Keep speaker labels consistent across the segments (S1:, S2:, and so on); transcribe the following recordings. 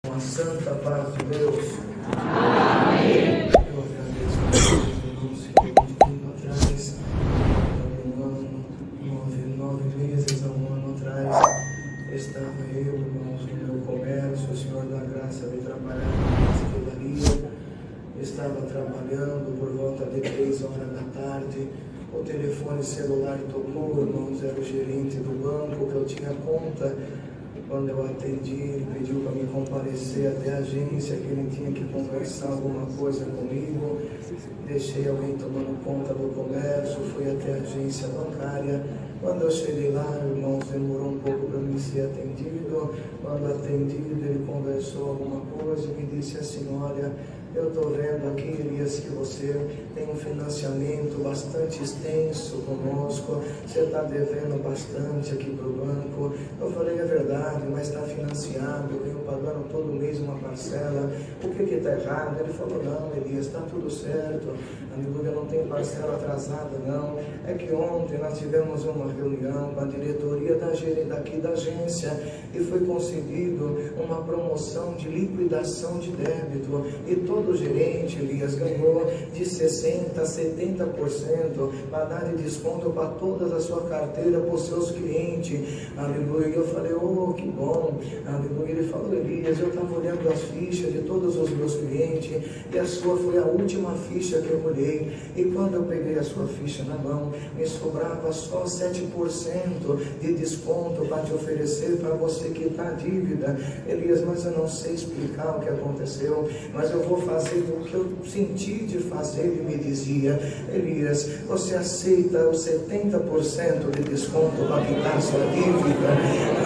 S1: Com a santa paz de Deus.
S2: Amém.
S1: Eu agradeço a Deus, irmãos, que muito tempo atrás, nove meses, há um ano atrás, estava eu, irmãos, no meu comércio. O Senhor da Graça veio trabalhar na pastelaria. Estava trabalhando por volta de 3 horas da tarde. O telefone celular tocou, irmãos, era o gerente do banco que eu tinha conta. Quando eu atendi, ele pediu para me comparecer até a agência, que ele tinha que conversar alguma coisa comigo. Deixei alguém tomando conta do comércio, fui até a agência bancária. Quando eu cheguei lá, irmãos, demorou um pouco para mim ser atendido. Quando atendido, ele conversou alguma coisa e me disse assim: olha, eu estou vendo aqui, Elias, que você tem um financiamento bastante extenso conosco, você está devendo bastante aqui para o banco. Eu falei: é verdade, mas está financiado, eu venho pagando todo mês uma parcela, o que está errado? Ele falou: não, Elias, está tudo certo, aleluia, não tem parcela atrasada não. É que ontem nós tivemos uma reunião com a diretoria daqui da agência e foi concedido uma promoção de liquidação de débito, e todo gerente, Elias, ganhou de 60% a 70% para dar de desconto para toda a sua carteira, para os seus clientes, aleluia. E eu falei: oh, que bom, aleluia. Ele falou: Elias, eu estava olhando as fichas de todos os meus clientes e a sua foi a última ficha que eu olhei, e quando eu peguei a sua ficha na mão, me sobrava só 7% de desconto para te oferecer para você quitar a dívida. Elias, mas eu não sei explicar o que aconteceu, mas eu vou fazer o que eu senti de fazer. Ele me dizia: Elias, você aceita os 70% de desconto para quitar a sua dívida?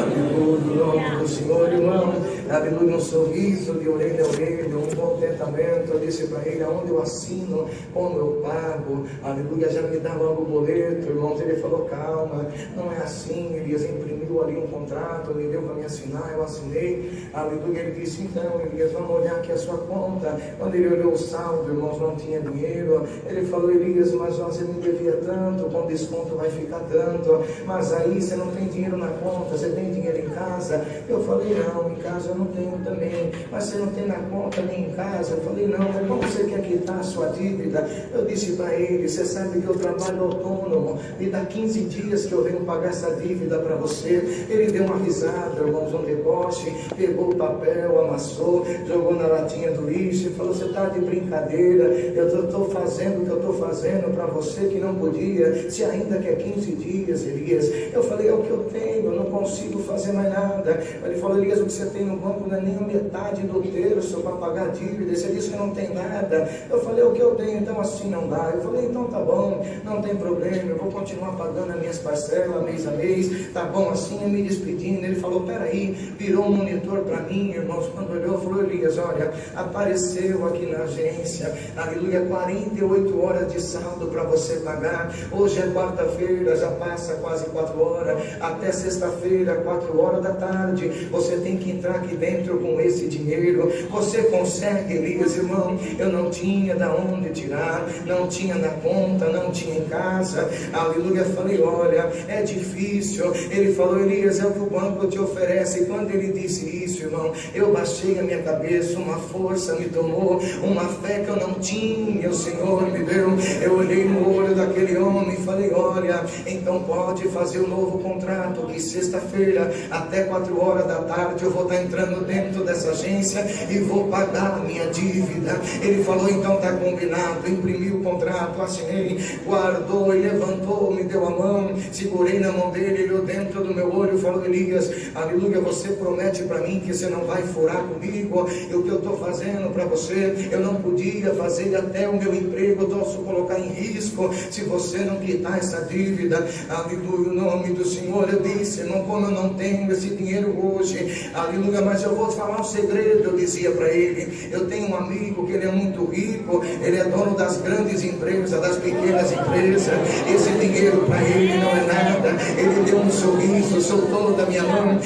S1: Aleluia, em nome do Senhor, irmão. Aleluia, um sorriso de orelha a orelha, um contentamento. Eu disse para ele: aonde eu assino, como eu pago? Aleluia, já me dá logo o boleto, irmãos. Ele falou: calma, não é assim. Elias imprimiu ali um contrato, me deu para me assinar, eu assinei. Aleluia, ele disse: então, Elias, vamos olhar aqui a sua conta. Quando ele olhou o saldo, irmãos, não tinha dinheiro. Ele falou: Elias, mas você me devia tanto, com desconto vai ficar tanto, mas aí você não tem dinheiro na conta, você tem dinheiro em casa? Eu falei: não, em casa eu não tenho também. Mas você não tem na conta nem em casa? Eu falei: não, mas como você quer quitar a sua dívida? Eu disse para ele: você sabe que eu trabalho autônomo, me dá 15 dias que eu venho pagar essa dívida para você. Ele deu uma risada, irmãos, um deboche, pegou o papel, amassou, jogou na latinha do lixo e falou: você está de brincadeira, eu estou fazendo o que eu estou fazendo para você que não podia, se ainda quer 15 dias, Elias. Eu falei: é o que eu tenho, eu não consigo fazer mais nada. Ele falou: Elias, o que você tem no banco não é nem a metade do terço para pagar a dívida, você disse que não tem nada. Eu falei: é o que eu tenho, então assim não dá. Eu falei: então tá bom, não tem problema, eu vou continuar pagando as minhas parcelas mês a mês, tá bom assim, eu me despedindo. Ele falou: peraí, virou um monitor para mim, irmãos. Quando olhou, falou: Elias, olha, apareceu aqui na agência, aleluia, 48 horas de saldo para você pagar. Hoje é quarta-feira, já passa quase 4 horas, até sexta-feira, 4 horas da tarde, você tem que entrar aqui dentro com esse dinheiro. Você consegue, Elias? Irmão, eu não tinha da onde tirar, não tinha na conta, não tinha em casa, aleluia. Falei: olha, é difícil. Ele falou: Elias, é o que o banco te oferece. E quando ele disse isso, irmão, eu baixei a minha cabeça, uma força me tomou, uma fé que eu não tinha, o Senhor me deu. Eu olhei no olho daquele homem e falei: olha, então pode fazer um novo contrato, que sexta-feira até 4 horas da tarde eu vou estar entrando dentro dessa agência e vou pagar a minha dívida. Ele falou: então está combinado. Imprimiu o contrato, assinei, guardou e levantou, me deu a mão, segurei na mão dele, ele olhou dentro do meu olho e falou: Elias, aleluia, você promete para mim que você não vai furar comigo, e o que eu estou fazendo para você, eu não podia fazer, até o meu emprego eu posso colocar em risco se você não quitar essa dívida. Aleluia, o nome do Senhor. Eu disse: irmão, como eu não tenho esse dinheiro hoje, aleluia, mas eu vou te falar um segredo. Eu dizia para ele: eu tenho um amigo que ele é muito rico, ele é dono das grandes empresas, das pequenas empresas, esse dinheiro para ele não é nada. Ele deu um sorriso, soltou da minha mão.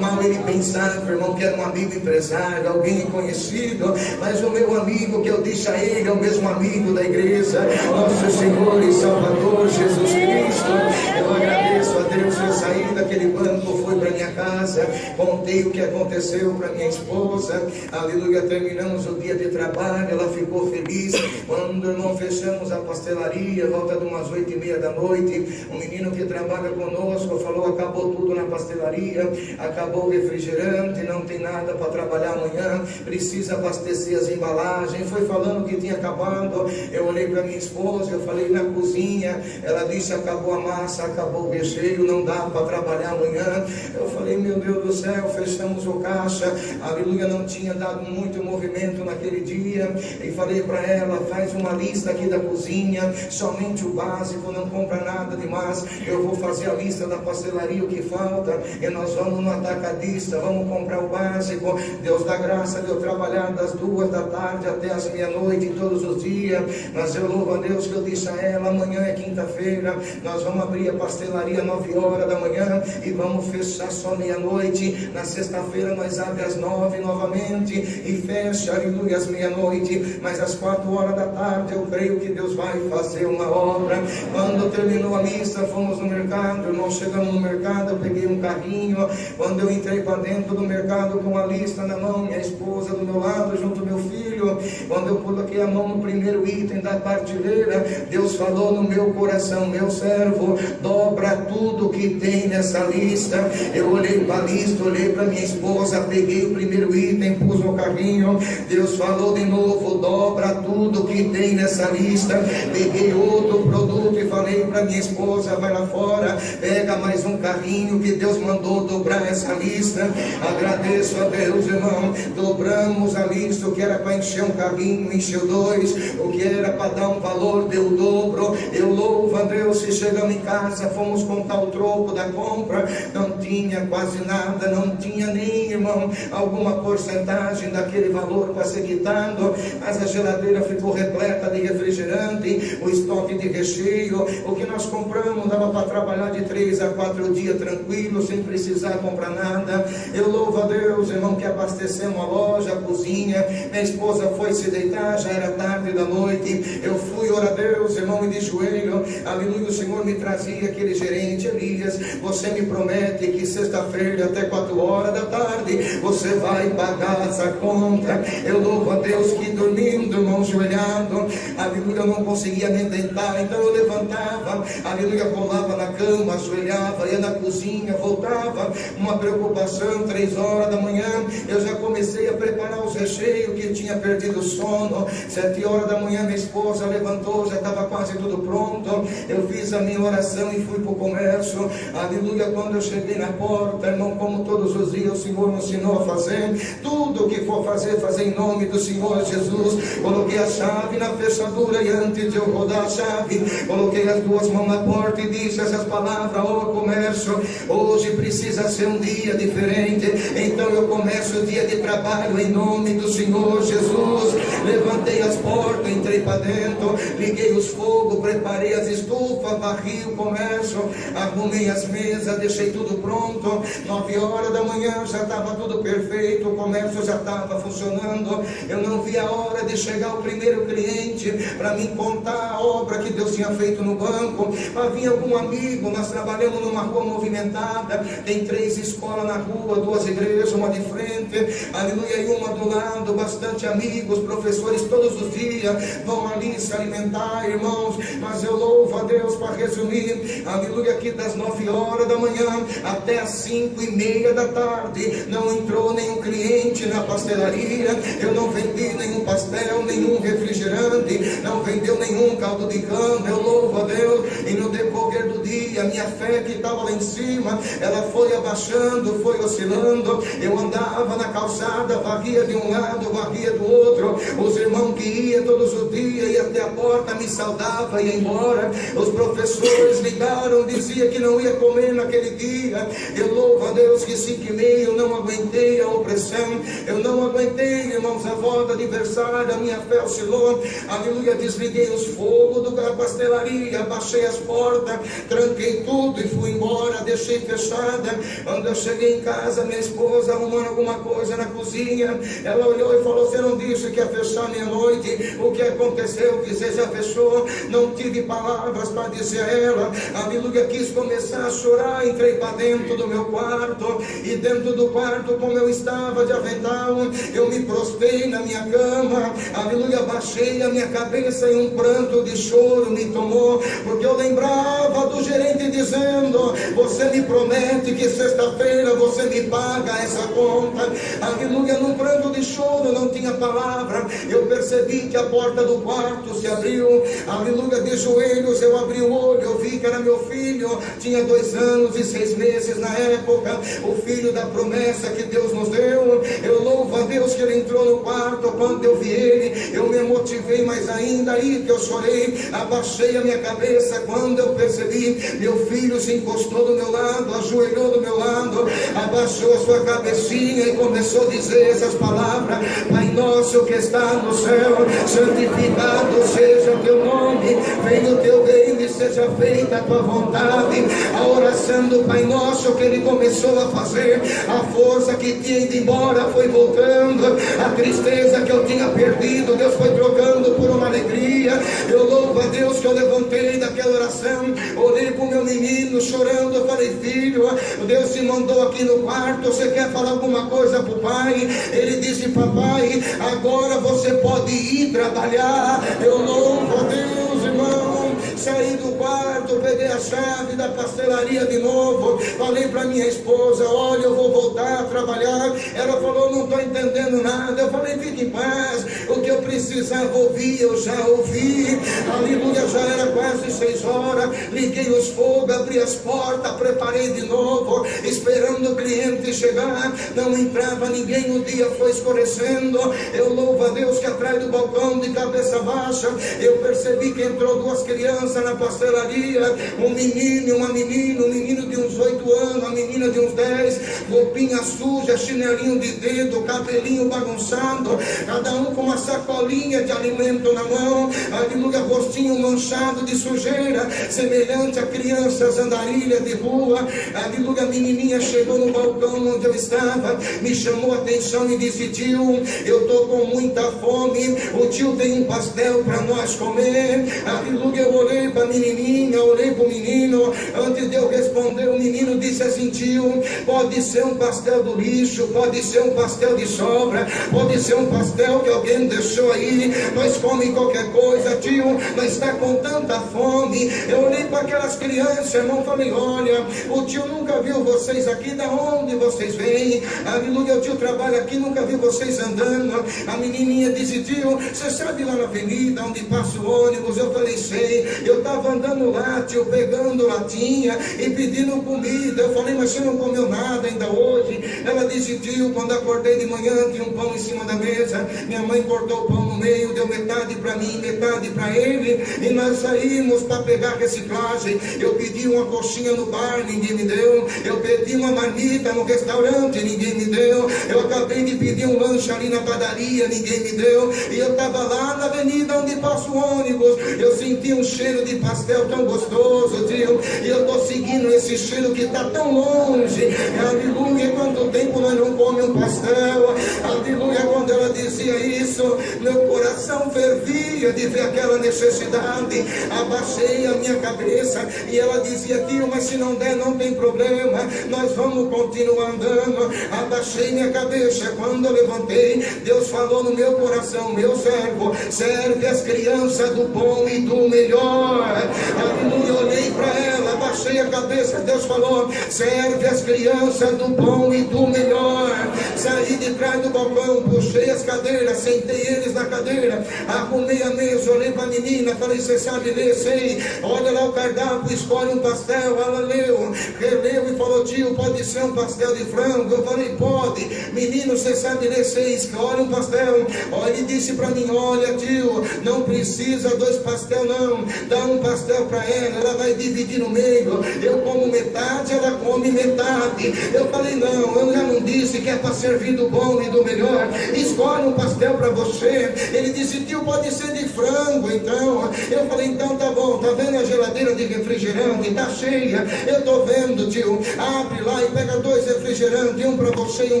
S1: Mal ele pensava, irmão, irmão que era um amigo empresário, alguém conhecido, mas o meu amigo que eu disse a ele é o mesmo amigo da igreja, nosso Senhor e Salvador Jesus Cristo. Eu agradeço a Deus. Eu saí daquele banco, fui para minha casa, contei o que aconteceu para minha esposa, aleluia. Terminamos o dia de trabalho, ela ficou feliz. Quando irmão fechamos a pastelaria, volta de umas 8h30 da noite, um menino que trabalha conosco falou: acabou tudo na pastelaria, acabou o refrigerante, não tem nada para trabalhar amanhã, precisa abastecer as embalagens. Foi falando que tinha acabado. Eu olhei para minha esposa, eu falei: na cozinha. Ela disse: acabou a massa, acabou o recheio, não dá para trabalhar amanhã. Eu falei: meu Deus do céu. Fechamos o caixa, aleluia. Não tinha dado muito movimento naquele dia, e falei para ela: faz uma lista aqui da cozinha, somente o básico, não compra nada demais. Eu vou fazer a lista da pastelaria, o que falta, e nós vamos no atacadista, vamos comprar o básico. Deus dá graça de eu trabalhar das 2 da tarde até as meia-noite todos os dias, mas eu louvo a Deus que eu disse a ela: amanhã é quinta-feira, nós vamos abrir a pastelaria 9 horas da manhã e vamos fechar só meia-noite. Na sexta-feira nós abrimos às 9 novamente e fecha, aleluia, às meia-noite. Mas às 4 horas da tarde eu creio que Deus vai fazer uma obra. Quando terminou a lista, fomos no mercado. Nós chegamos no mercado, eu peguei um carrinho. Quando eu entrei para dentro do mercado com a lista na mão, minha esposa do meu lado, junto ao meu filho, quando eu coloquei a mão no primeiro item da partilheira, Deus falou no meu coração: meu servo, dobra tudo que tem nessa lista. Eu olhei para a lista, olhei para minha esposa, peguei o primeiro item, pus no carrinho. Deus falou de novo: dobra tudo que tem nessa lista. Peguei outro produto e falei para minha esposa: vai lá fora, pega mais um carrinho que Deus mandou dobrar essa lista. Agradeço a Deus, irmão. Dobramos a lista. O que era para encher um carrinho, encheu 2. O que era para dar um valor, deu o dobro. Eu louvo a Deus. Se chegamos em casa, fomos contar o troco da compra, não tinha quase nada, não tinha nem, irmão, alguma porcentagem daquele valor para ser quitado, mas a geladeira ficou repleta de refrigerante, o estoque de recheio. O que nós compramos dava para trabalhar de 3 a 4 dias tranquilo, sem precisar comprar nada. Eu louvo a Deus, irmão, que abastecemos a loja, a cozinha. Minha esposa foi se deitar, já era tarde da noite. Eu fui orar a Deus, irmão, e de joelho, aleluia. O Senhor me trazia aquele gerente: Elias, você me promete que sexta-feira até 4 horas da tarde você vai pagar essa conta. Eu louvo a Deus que dormindo, irmão, joelhado, aleluia, eu não conseguia nem deitar. Então eu levantava, aleluia, rolava na cama, ajoelhava, ia na cozinha, voltava, uma preocupação. 3 horas da manhã eu já comecei a preparar os recheios, que tinha perdido o sono. 7 horas da manhã minha esposa levantou, já estava quase tudo pronto. Eu fiz a minha oração e fui para o comércio, aleluia. Quando eu cheguei na porta, irmão, como todos os dias o Senhor me ensinou a fazer, tudo o que for fazer, fazer em nome do Senhor Jesus. Coloquei a chave na fechadura e antes de eu rodar a chave, coloquei as 2 mãos na porta e disse essas palavras: ó comércio, hoje precisa ser um dia diferente, então eu começo o dia de trabalho em nome do Senhor Jesus. Levantei as portas, entrei para dentro, liguei os fogos, preparei as estufas, varri o comércio, arrumei as mesas, deixei tudo pronto. 9 horas da manhã já estava tudo perfeito, o comércio já estava funcionando. Eu não vi a hora de chegar o primeiro cliente para me contar a obra que Deus tinha feito no banco. Havia algum amigo, nós trabalhamos numa rua movimentada, tem 3 escolas na rua, 2 igrejas, uma de frente, aleluia, e uma do lado. Bastante amigos, professores, todos os dias vão ali se alimentar, irmãos. Mas eu louvo a Deus, para resumir, aleluia, que das 9 horas da manhã até as 5h30 da tarde não entrou nenhum cliente na pastelaria. Eu não vendi nenhum pastel, nenhum refrigerante, não vendeu nenhum caldo de cana. Eu louvo a Deus. E no decorrer do dia, minha fé que estava lá em cima, ela foi abaixando, foi oscilando. Eu andava na calçada, varria de um lado, varria do outro. Os irmãos que iam todos os dias, ia até a porta, me saudava, ia embora. Os professores ligaram, dizia que não ia comer naquele dia. Eu louvo a Deus que 5h30 eu não aguentei a opressão, eu não aguentei, irmãos, a avó do aniversário, a minha fé oscilou, aleluia, desliguei os fogos da pastelaria, baixei as portas, tranquei tudo e fui embora, deixei fechada. Quando eu cheguei em casa, minha esposa arrumando alguma coisa na cozinha, ela olhou e falou: você não disse que ia fechar meia-noite? O que aconteceu? Que você já fechou? Não tive palavras para dizer a ela, aleluia, quis começar a chorar, entrei para dentro do meu quarto, e dentro do quarto, como eu estava de avental, eu me prostrei na minha cama, aleluia, baixei a minha cabeça e um pranto de choro me tomou, porque eu lembrava do gerente dizendo: você me promete que sexta-feira você me paga essa conta. Aleluia, num pranto de choro, não tinha palavra. Eu percebi que a porta do quarto se abriu, aleluia, de joelhos eu abri o olho, eu vi que era meu filho, tinha 2 anos e 6 meses na época, o filho da promessa que Deus nos deu. Eu louvo a Deus que ele entrou no quarto. Quando eu vi ele, eu me motivei mais ainda, aí que eu chorei, abaixei a minha cabeça. Quando eu percebi, meu filho se encostou do meu lado, ajoelhou do meu lado, abaixou a sua cabecinha e começou a dizer essas palavras: Pai nosso que está no céu, santificado seja o teu nome, venha o teu reino e seja feita a tua vontade. A oração do Pai Nosso que ele começou a fazer, a força que tinha ido embora foi voltando, a tristeza que eu tinha perdido, Deus foi trocando por uma alegria. Eu louvo a Deus que eu levantei daquela oração, olhei para o meu menino chorando, eu falei: filho, Deus te mandou aqui no quarto, você quer falar alguma coisa para o pai? Ele disse: papai, agora você pode ir trabalhar. Eu louvo a Deus, irmão. Saí do quarto, peguei a chave da pastelaria de novo, falei para minha esposa: olha, eu vou voltar a trabalhar. Ela falou: não estou entendendo nada. Eu falei: fique em paz, o que eu precisava ouvir, eu já ouvi. Aleluia, já era quase 6 horas, liguei os fogos, abri as portas, preparei de novo, esperando o cliente chegar. Não entrava ninguém, o dia foi escurecendo. Eu louvo a Deus que atrás do balcão, de cabeça baixa, eu percebi que entrou 2 crianças na pastelaria, um menino e uma menina, um menino de uns 8 anos, uma menina de uns 10, roupinha suja, chinelinho de dedo, cabelinho bagunçado, cada um com uma sacolinha de alimento na mão, aleluia, rostinho manchado de sujeira, semelhante a crianças andarilha de rua. Aleluia, a menininha chegou no balcão onde eu estava, me chamou a atenção e disse: tio, eu estou com muita fome, o tio tem um pastel para nós comer. Aleluia, eu olhei para a menininha, olhei para o menino, antes de eu responder, o menino disse assim: tio, pode ser um pastel do lixo, pode ser um pastel de sobra, pode ser um pastel que alguém deixou aí, nós comemos qualquer coisa, tio, nós está com tanta fome. Eu olhei para aquelas crianças, irmão, falei: olha, o tio nunca viu vocês aqui, da onde vocês vêm? Aleluia, o tio trabalha aqui, nunca viu vocês andando. A menininha disse: tio, você sabe lá na avenida onde passa o ônibus? Eu falei: sei, eu estava andando lá, tio, pegando latinha e pedindo comida. Eu falei: mas você não comeu nada ainda hoje? Ela disse: tio, quando acordei de manhã tinha um pão em cima da mesa, minha mãe cortou o pão no meio, deu metade para mim, metade para ele, e nós saímos para pegar reciclagem. Eu pedi uma coxinha no bar, ninguém me deu. Eu pedi uma marmita no restaurante, ninguém me deu. Eu acabei de pedir um lanche ali na padaria, ninguém me deu. E eu estava lá na avenida onde passa o ônibus, eu senti um cheiro de pastel tão gostoso, tio, e eu estou seguindo esse cheiro que está tão longe. Aleluia, quanto tempo nós não comemos um pastel? Aleluia, quando ela dizia isso, meu coração fervia de ver aquela necessidade. Abaixei a minha cabeça e ela dizia: tio, mas se não der não tem problema, nós vamos continuar andando. Abaixei minha cabeça, quando eu levantei, Deus falou no meu coração: meu servo, serve as crianças do bom e do melhor. Aleluia, olhei para ela, abaixei a cabeça, Deus falou: serve as crianças do bom e do melhor. Saí de trás do balcão, puxei as cadeiras, sentei eles na cadeira, arrumei a mesa, olhei para a menina, falei: você sabe ler? Sei. Olha lá o cardápio, escolhe um pastel. Ela leu, releu e falou: tio, pode ser um pastel de frango? Eu falei: pode. Menino, você sabe ler? Sei. Escolhe um pastel. Olha, ele disse para mim: olha, tio, não precisa 2 pastel não, dá um pastel para ela, ela vai dividir no meio, meio, eu como metade, ela come metade. Eu falei, não, eu já não disse que é para servir do bom e do melhor. Escolhe um pastel para você. Ele disse, tio, pode ser de frango, então. Eu falei, então tá bom, tá vendo a geladeira de refrigerante? Tá cheia, eu tô vendo, tio. Abre lá e pega 2 refrigerantes, um para você e um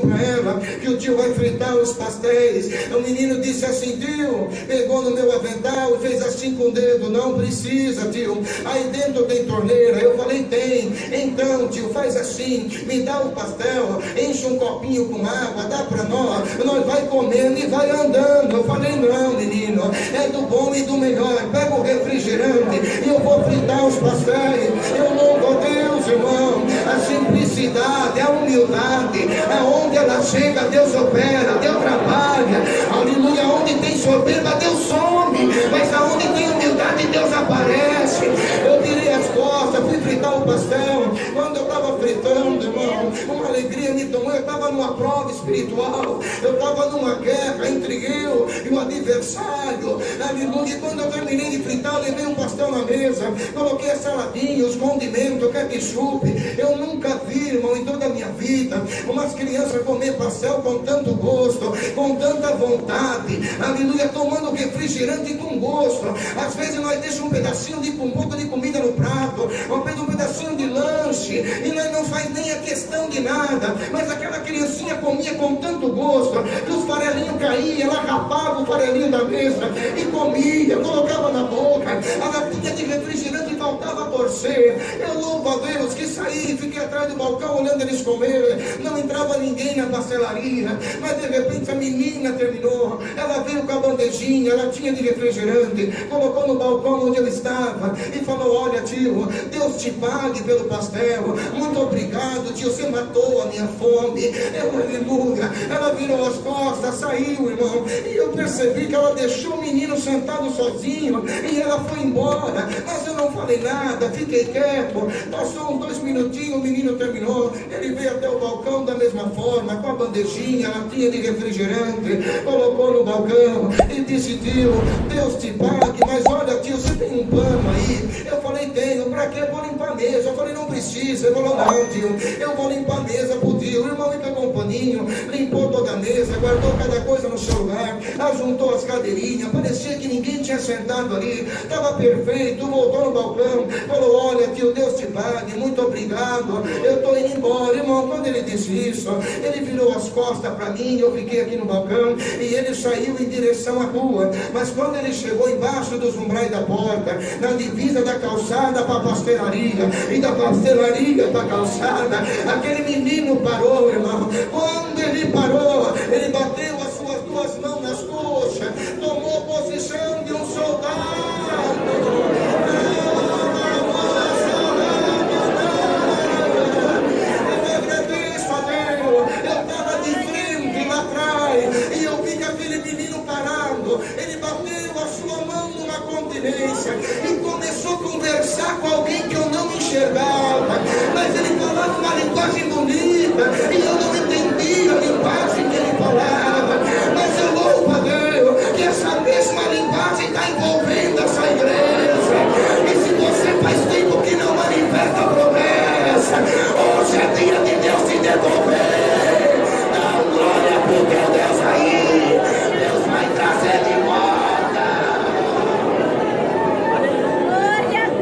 S1: para ela, que o tio vai fritar os pastéis. O menino disse assim, tio, pegou no meu avental e fez assim com o dedo, não precisa, tio. Aí dentro tem torneira. Eu falei, tem. Então, tio, faz assim, me dá o pastel, enche um copinho com água, dá para nós vai comendo e vai andando. Eu falei, não, menino, é do bom e do melhor. Pega o refrigerante e eu vou fritar os pastéis. Eu louvo a Deus, irmão. A simplicidade, a humildade, aonde ela chega, Deus opera, Deus trabalha. Aleluia. Onde tem soberba, Deus some, mas aonde tem humildade, Deus aparece. Eu virei as costas, fui fritar o pastel. Quando eu estava fritando, irmão, uma alegria me tomou. Eu estava numa prova espiritual, eu estava numa guerra entre eu e o adversário. Aleluia. E quando eu terminei de fritar, eu levei um pastel na mesa, coloquei a saladinha, os condimentos, ketchup. Eu nunca vi, irmão, em toda a minha vida, umas crianças comer pastel com tanto gosto, com tanta vontade. Aleluia. Tomando refrigerante com gosto. Às vezes nós deixamos um pedacinho de um pouco de comida no prato, um pedacinho de lanche, e nós não faz nem a questão de nada. Mas aquela criancinha comia com tanto gosto que os farelinhos caíam, ela rapava o farelinho da mesa e comia, colocava na boca. A latinha de refrigerante faltava torcer. Eu louvo a Deus que saí e fiquei atrás do balcão olhando eles comerem. Não entrava ninguém na pastelaria, mas de repente a menina terminou. Ela veio com a bandejinha, ela tinha de refrigerante, colocou no balcão onde eu estava e falou, olha, tio, Deus te pague pelo pastel, muito obrigado, tio, você matou a minha fome. Aleluia. Ela virou as costas, saiu, irmão, e eu percebi que ela deixou o menino sentado sozinho e ela foi embora. Mas eu não falei nada, fiquei quieto. Passou uns 2 minutinhos, o menino terminou, ele veio até o balcão da mesma forma, com a bandejinha, a latinha de refrigerante, colocou no balcão e disse, tio, Deus te pague, mas olha, tio, você tem um pano aí? Eu falei, tenho. Pra quê? Eu vou limpar a mesa. Eu falei, não precisa. Ele falou, não, tio, eu vou limpar a mesa pro tio. O irmão me pegou um paninho, limpou toda a mesa, guardou cada coisa no seu lugar, ajuntou as cadeirinhas, parecia que ninguém tinha sentado ali, estava perfeito. Voltou no balcão, falou, olha, tio, Deus te pague, muito obrigado, eu estou indo embora. Irmão, quando ele disse isso, ele virou as costas para mim, eu fiquei aqui no balcão, e ele saiu em direção à rua. Mas quando ele chegou embaixo dos umbrais da porta, na divisa da calçada para a pastelaria, e da pastelaria para a calçada, aquele menino parou, irmão. Quando ele parou, ele bateu as suas 2 mãos nas coxas, tomou posição de um soldado. E eu vi que aquele menino parado, ele bateu a sua mão numa continência e começou a conversar com alguém que eu não enxergava, mas ele falava uma linguagem bonita e eu não entendia a linguagem que ele falava. Mas eu louvo a Deus que essa mesma linguagem está envolvendo essa igreja. E se você faz tempo que não manifesta a promessa, hoje é dia de Deus te devolver. Glória pro teu Deus aí, Deus vai trazer de volta.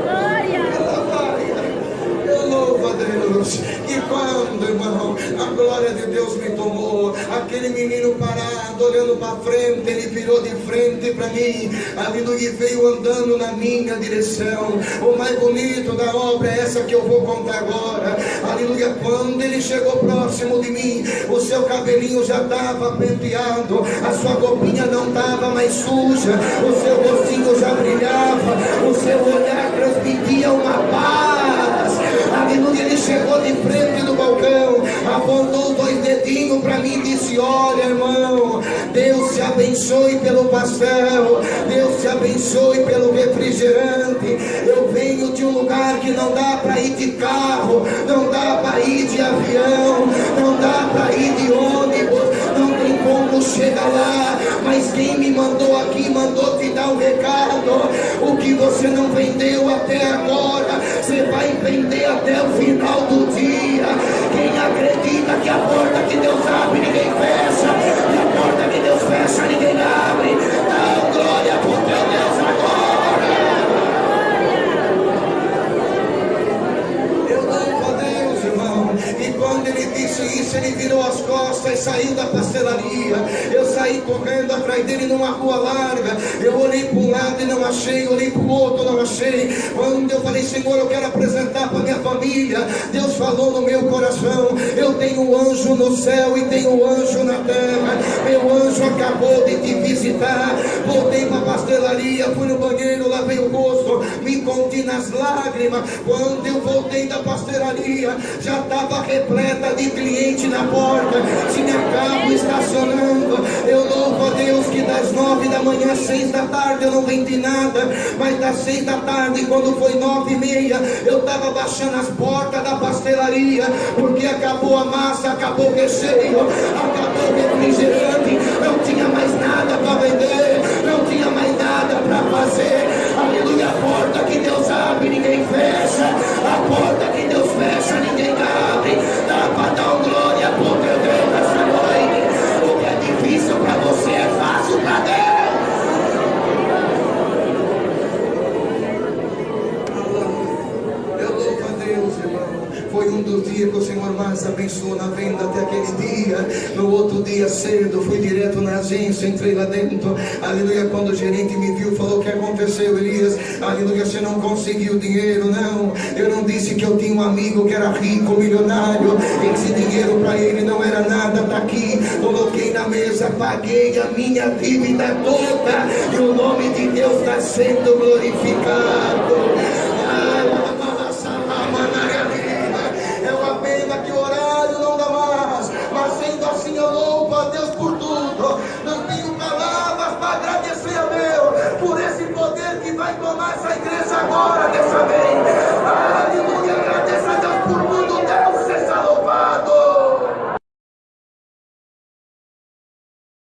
S1: Glória. Eu louvo a Deus. E quando, irmão, a glória de Deus me tomou, aquele menino parado, olhando para frente, ele virou de frente para mim, aleluia, e veio andando na minha direção. O mais bonito da obra é essa que eu vou contar agora, aleluia. Quando ele chegou próximo de mim, o seu cabelinho já estava penteado, a sua roupinha não estava mais suja, o seu rostinho já brilhava, o seu olhar transmitia uma paz, aleluia. Ele chegou de frente do balcão, apontou 2 dedinhos para mim e disse, olha, irmão, Deus te abençoe pelo pastel, Deus te abençoe pelo refrigerante. Eu venho de um lugar que não dá para ir de carro, não dá para ir de avião, não dá para ir de ônibus, não tem como chega lá, mas quem me mandou aqui mandou te dar um recado. O que você não vendeu até agora, você vai vender até o final do dia. Quem acredita que a porta que Deus abre ninguém fecha, e a porta que Deus fecha ninguém abre, dá glória pro teu Deus agora. Eu louvo a Deus, irmão. E quando ele disse isso, ele virou as costas e saiu da pastelaria. Eu saí correndo atrás dele numa rua larga. Eu olhei para um lado e não achei, olhei para o outro, não achei. Quando eu falei, Senhor, eu quero apresentar para minha família, Deus falou no meu coração: eu tenho um anjo no céu e tenho um anjo na terra. Meu anjo acabou de te visitar. Voltei para a pastelaria, fui no banheiro, lavei o rosto, me conti nas lágrimas. Quando eu voltei da pastelaria, já estava repleta de cliente na porta, tinha carro estacionando. Eu louvo a Deus que das 9 da manhã às 6 da tarde eu não vendi nada, mas das 6 da tarde, quando foi 9h30, eu estava baixando as portas da pastelaria, porque acabou a massa, acabou o recheio, acabou o refrigerante, não tinha mais nada para vender, não tinha mais nada para fazer. Aleluia. A porta que Deus abre ninguém fecha, a porta que Deus fecha ninguém abre. Dá para dar glória pro teu Deus nessa noite. O que é difícil para você é fácil para Deus. Eu louvo a Deus, irmão. Foi um dos dias que o Senhor mais abençoou na venda até aquele dia. No outro dia cedo, fui direto na agência, entrei lá dentro. Aleluia. Quando o gerente me viu, falou: o que aconteceu, Elias? Aleluia, você não conseguiu dinheiro? Não, eu não disse que eu tinha um amigo que era rico, milionário. Esse dinheiro para ele não era nada. Tá aqui, coloquei na mesa, paguei a minha dívida toda, e o nome de Deus está sendo glorificado.